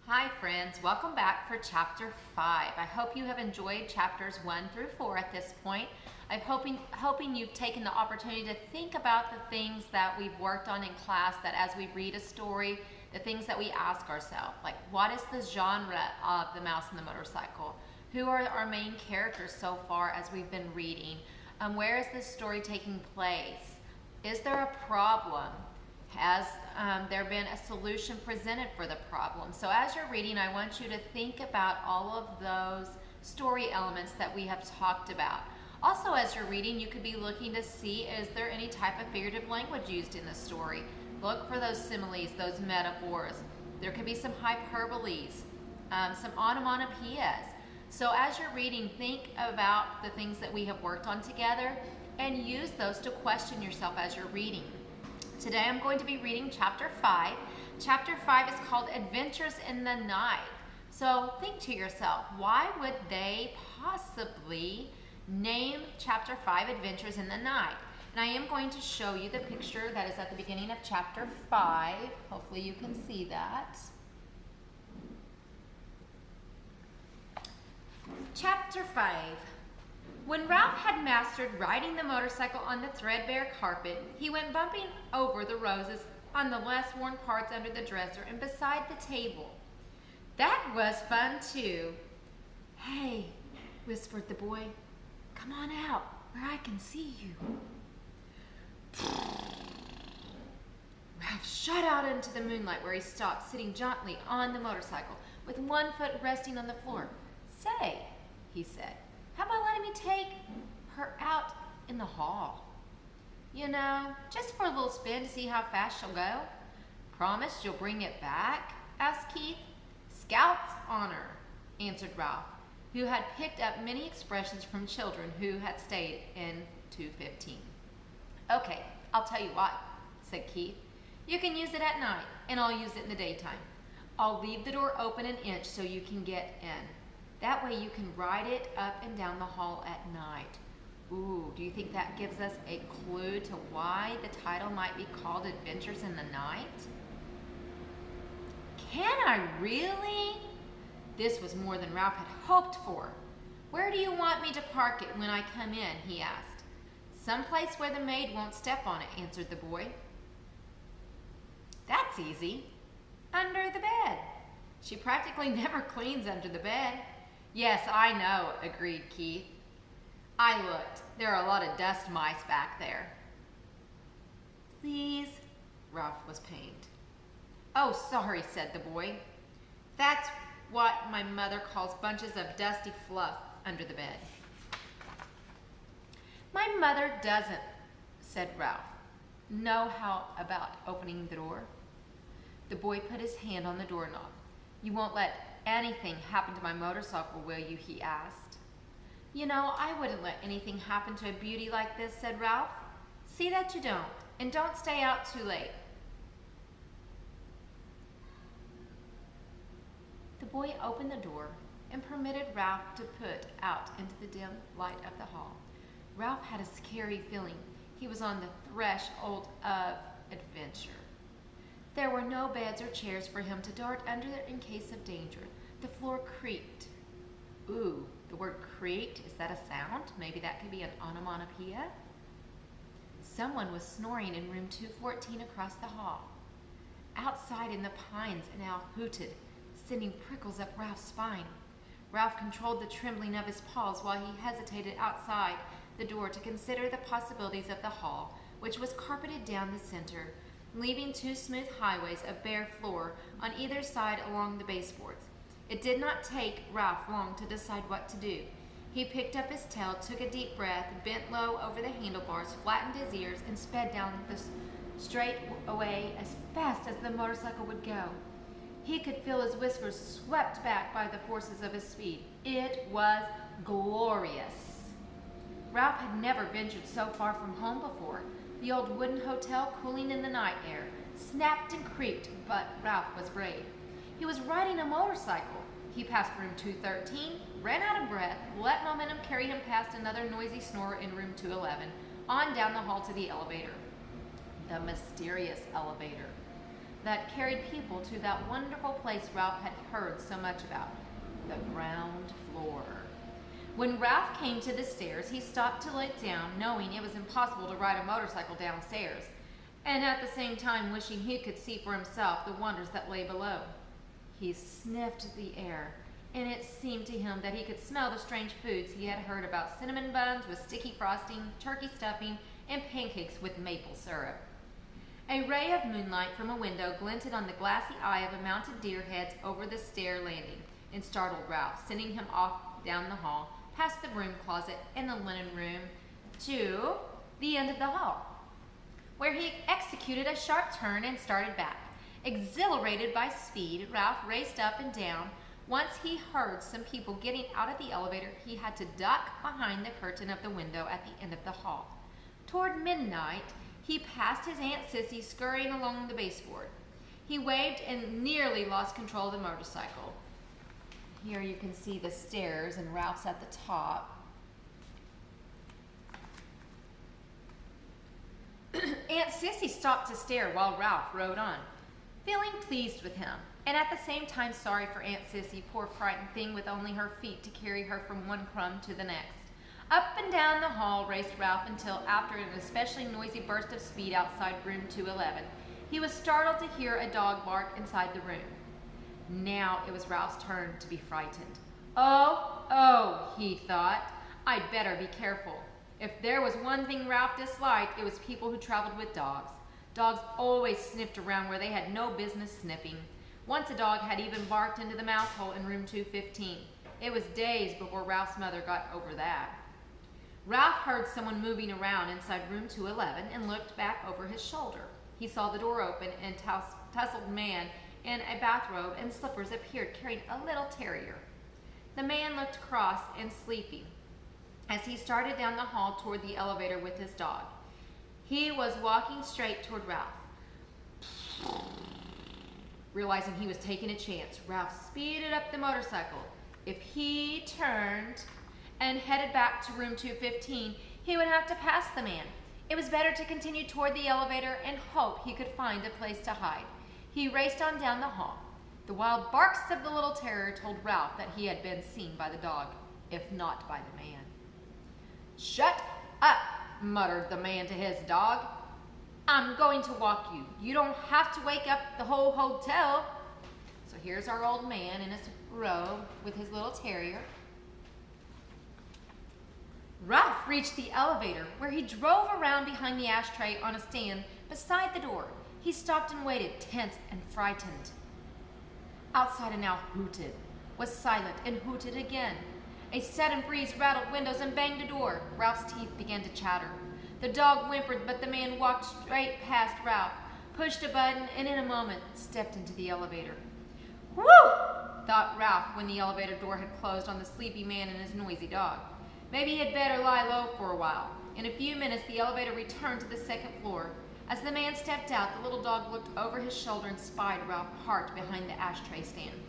Hi friends, welcome back for chapter 5. I hope you have enjoyed chapters 1 through 4 at this point. I'm hoping you've taken the opportunity to think about the things that we've worked on in class, that as we read a story, the things that we ask ourselves, like what is the genre of The Mouse and the Motorcycle? Who are our main characters so far as we've been reading? Where is this story taking place? Is there a problem? Has there been a solution presented for the problem? So as you're reading, I want you to think about all of those story elements that we have talked about. Also, as you're reading, you could be looking to see, is there any type of figurative language used in the story? Look for those similes, those metaphors. There could be some hyperboles, some onomatopoeias. So as you're reading, think about the things that we have worked on together and use those to question yourself as you're reading. Today I'm going to be reading chapter 5. Chapter 5 is called Adventures in the Night. So think to yourself, why would they possibly name chapter 5 Adventures in the Night? And I am going to show you the picture that is at the beginning of chapter 5. Hopefully you can see that. Chapter 5. When Ralph had mastered riding the motorcycle on the threadbare carpet, he went bumping over the roses on the less worn parts under the dresser and beside the table. That was fun too. "Hey," whispered the boy, "come on out where I can see you." Ralph shot out into the moonlight where he stopped, sitting jauntily on the motorcycle with one foot resting on the floor. "Say," he said, "how about letting me take her out in the hall? You know, just for a little spin to see how fast she'll go." "Promise you'll bring it back?" asked Keith. "Scout's honor," answered Ralph, who had picked up many expressions from children who had stayed in 215. "Okay, I'll tell you what," said Keith. "You can use it at night, and I'll use it in the daytime. I'll leave the door open an inch so you can get in. That way you can ride it up and down the hall at night." Ooh, do you think that gives us a clue to why the title might be called Adventures in the Night? "Can I really?" This was more than Ralph had hoped for. "Where do you want me to park it when I come in?" he asked. "Someplace where the maid won't step on it," answered the boy. "That's easy. Under the bed. She practically never cleans under the bed." "Yes, I know," agreed Keith. "I looked. There are a lot of dust mice back there." "Please," Ralph was pained. "Oh, sorry," said the boy. "That's what my mother calls bunches of dusty fluff under the bed." "My mother doesn't," said Ralph, "know how about opening the door." The boy put his hand on the doorknob. "You won't let anything happen to my motorcycle, will you?" he asked. "You know, I wouldn't let anything happen to a beauty like this," said Ralph. "See that you don't, and don't stay out too late." The boy opened the door and permitted Ralph to put out into the dim light of the hall. Ralph had a scary feeling. He was on the threshold of adventure. There were no beds or chairs for him to dart under in case of danger. The floor creaked. Ooh, the word creaked, is that a sound? Maybe that could be an onomatopoeia. Someone was snoring in room 214 across the hall. Outside in the pines, an owl hooted, sending prickles up Ralph's spine. Ralph controlled the trembling of his paws while he hesitated outside the door to consider the possibilities of the hall, which was carpeted down the center, leaving two smooth highways of bare floor on either side along the baseboards. It did not take Ralph long to decide what to do. He picked up his tail, took a deep breath, bent low over the handlebars, flattened his ears, and sped down the straight away as fast as the motorcycle would go. He could feel his whiskers swept back by the forces of his speed. It was glorious. Ralph had never ventured so far from home before. The old wooden hotel, cooling in the night air, snapped and creaked, but Ralph was brave. He was riding a motorcycle. He passed room 213, ran out of breath, let momentum carry him past another noisy snorer in room 211, on down the hall to the elevator. The mysterious elevator. that carried people to that wonderful place Ralph had heard so much about, the ground floor. When Ralph came to the stairs, he stopped to look down, knowing it was impossible to ride a motorcycle downstairs, and at the same time wishing he could see for himself the wonders that lay below. He sniffed the air, and it seemed to him that he could smell the strange foods he had heard about: cinnamon buns with sticky frosting, turkey stuffing, and pancakes with maple syrup. A ray of moonlight from a window glinted on the glassy eye of a mounted deer heads over the stair landing and startled Ralph, sending him off down the hall, past the broom closet and the linen room, to the end of the hall, where he executed a sharp turn and started back. Exhilarated by speed, Ralph raced up and down. Once he heard some people getting out of the elevator, he had to duck behind the curtain of the window at the end of the hall. Toward midnight, he passed his Aunt Sissy scurrying along the baseboard. He waved and nearly lost control of the motorcycle. Here you can see the stairs, and Ralph's at the top. Aunt Sissy stopped to stare while Ralph rode on, feeling pleased with him, and at the same time sorry for Aunt Sissy, poor frightened thing with only her feet to carry her from one crumb to the next. Up and down the hall raced Ralph until, after an especially noisy burst of speed outside room 211, he was startled to hear a dog bark inside the room. Now it was Ralph's turn to be frightened. Oh, he thought, I'd better be careful. If there was one thing Ralph disliked, it was people who traveled with dogs. Dogs always sniffed around where they had no business sniffing. Once a dog had even barked into the mouse hole in room 215. It was days before Ralph's mother got over that. Ralph heard someone moving around inside room 211 and looked back over his shoulder. He saw the door open and a tousled man in a bathrobe and slippers appeared, carrying a little terrier. The man looked cross and sleepy as he started down the hall toward the elevator with his dog. He was walking straight toward Ralph. Realizing he was taking a chance, Ralph speeded up the motorcycle. If he turned and headed back to room 215, he would have to pass the man. It was better to continue toward the elevator and hope he could find a place to hide. He raced on down the hall. The wild barks of the little terrier told Ralph that he had been seen by the dog, if not by the man. "Shut up," muttered the man to his dog. "I'm going to walk you. You don't have to wake up the whole hotel." So here's our old man in his robe with his little terrier. Ralph reached the elevator, where he drove around behind the ashtray on a stand beside the door. He stopped and waited, tense and frightened. Outside a now hooted, was silent and hooted again. A sudden breeze rattled windows and banged a door. Ralph's teeth began to chatter. The dog whimpered, but the man walked straight past Ralph, pushed a button, and in a moment stepped into the elevator. "Whew!" thought Ralph when the elevator door had closed on the sleepy man and his noisy dog. Maybe he had better lie low for a while. In a few minutes, the elevator returned to the second floor. As the man stepped out, the little dog looked over his shoulder and spied Ralph parked behind the ashtray stand.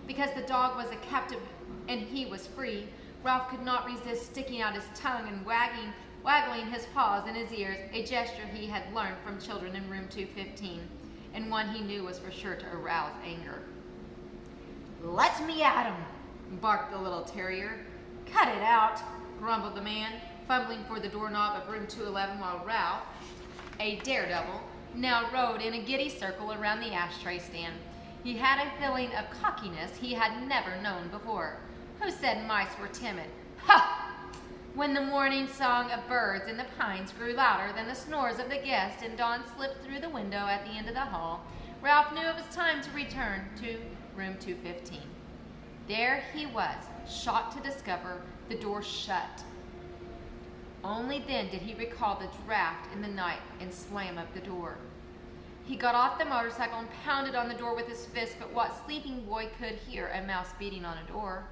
Because the dog was a captive and he was free, Ralph could not resist sticking out his tongue and waggling his paws in his ears, a gesture he had learned from children in room 215, and one he knew was for sure to arouse anger. "Let me at him," barked the little terrier. "Cut it out," grumbled the man, fumbling for the doorknob of room 211 while Ralph, a daredevil, now rode in a giddy circle around the ashtray stand. He had a feeling of cockiness he had never known before. Who said mice were timid? Ha! When the morning song of birds in the pines grew louder than the snores of the guests and dawn slipped through the window at the end of the hall, Ralph knew it was time to return to room 215. There he was, shocked to discover the door shut. Only then did he recall the draft in the night and slam of the door. He got off the motorcycle and pounded on the door with his fist, but what sleeping boy could hear a mouse beating on a door?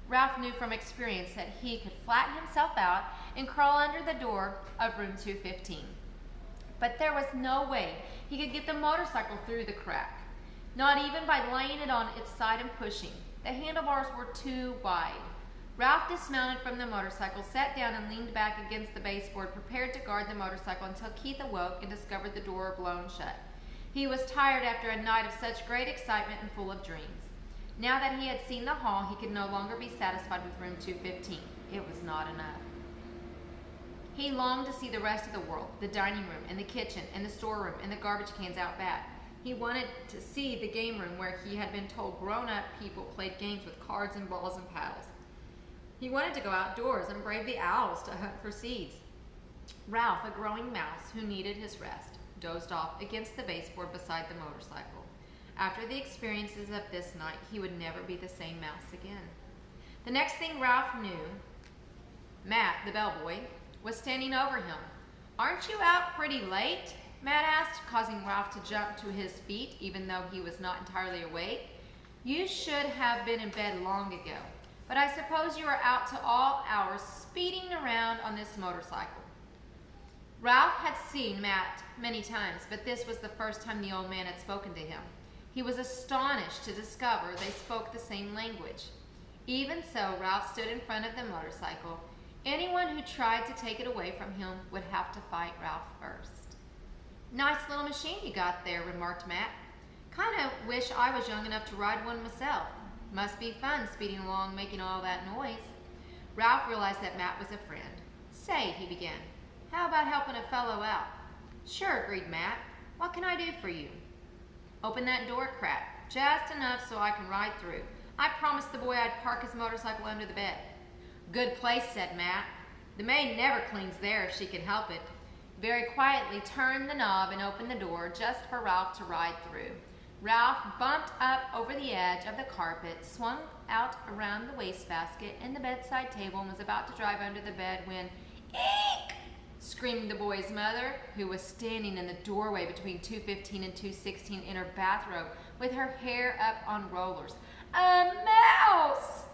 Ralph knew from experience that he could flatten himself out and crawl under the door of room 215. But there was no way he could get the motorcycle through the crack, not even by laying it on its side and pushing. The handlebars were too wide. Ralph dismounted from the motorcycle, sat down and leaned back against the baseboard, prepared to guard the motorcycle until Keith awoke and discovered the door blown shut. He was tired after a night of such great excitement and full of dreams. Now that he had seen the hall, he could no longer be satisfied with room 215. It was not enough. He longed to see the rest of the world, the dining room and the kitchen and the storeroom and the garbage cans out back. He wanted to see the game room where he had been told grown-up people played games with cards and balls and paddles. He wanted to go outdoors and brave the owls to hunt for seeds. Ralph, a growing mouse who needed his rest, dozed off against the baseboard beside the motorcycle. After the experiences of this night, he would never be the same mouse again. The next thing Ralph knew, Matt, the bellboy, was standing over him. "Aren't you out pretty late?" Matt asked, causing Ralph to jump to his feet even though he was not entirely awake. "You should have been in bed long ago, but I suppose you are out to all hours speeding around on this motorcycle." Ralph had seen Matt many times, but this was the first time the old man had spoken to him. He was astonished to discover they spoke the same language. Even so, Ralph stood in front of the motorcycle. Anyone who tried to take it away from him would have to fight Ralph first. "Nice little machine you got there," remarked Matt. "Kinda wish I was young enough to ride one myself. Must be fun speeding along making all that noise." Ralph realized that Matt was a friend. "Say," he began, "how about helping a fellow out?" "Sure," agreed Matt. "What can I do for you?" "Open that door crack, just enough so I can ride through. I promised the boy I'd park his motorcycle under the bed." "Good place," said Matt. "The maid never cleans there if she can help it." Very quietly turned the knob and opened the door just for Ralph to ride through. Ralph bumped up over the edge of the carpet, swung out around the wastebasket and the bedside table, and was about to drive under the bed when, "Eek!" screamed the boy's mother, who was standing in the doorway between 215 and 216 in her bathrobe with her hair up on rollers. "A mouse!"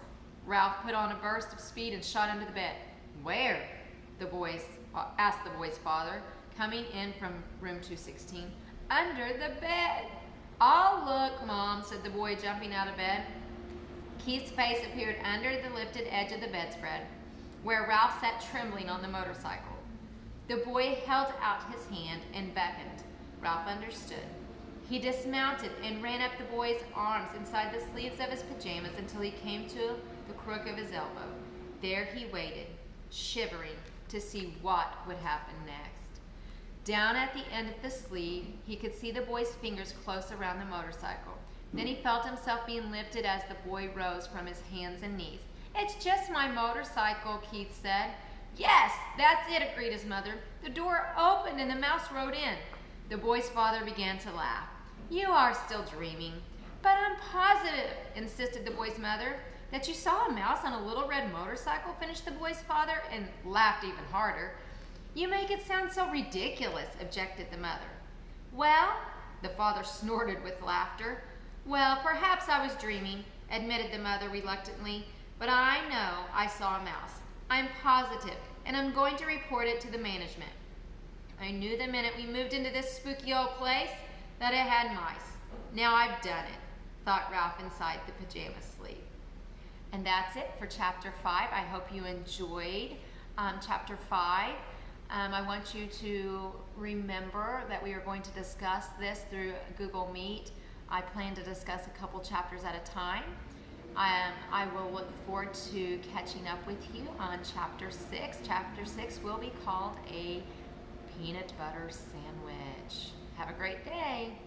Ralph put on a burst of speed and shot under the bed. "Where?" asked the boy's father, coming in from room 216. "Under the bed." "I'll look, Mom," said the boy, jumping out of bed. Keith's face appeared under the lifted edge of the bedspread, where Ralph sat trembling on the motorcycle. The boy held out his hand and beckoned. Ralph understood. He dismounted and ran up the boy's arms inside the sleeves of his pajamas until he came to the crook of his elbow. There he waited, shivering, to see what would happen next. Down at the end of the sleeve, he could see the boy's fingers close around the motorcycle. Then he felt himself being lifted as the boy rose from his hands and knees. "It's just my motorcycle," Keith said. "Yes, that's it," agreed his mother. The door opened and the mouse rode in. The boy's father began to laugh. "You are still dreaming." "But I'm positive," insisted the boy's mother. "That you saw a mouse on a little red motorcycle," finished the boy's father, and laughed even harder. "You make it sound so ridiculous," objected the mother. "Well," the father snorted with laughter. "Well, perhaps I was dreaming," admitted the mother reluctantly, "but I know I saw a mouse. I'm positive, and I'm going to report it to the management. I knew the minute we moved into this spooky old place that it had mice. Now I've done it," thought Ralph inside the pajama sleeve. And that's it for Chapter 5. I hope you enjoyed Chapter 5. I want you to remember that we are going to discuss this through Google Meet. I plan to discuss a couple chapters at a time. I will look forward to catching up with you on Chapter 6. Chapter 6 will be called A Peanut Butter Sandwich. Have a great day.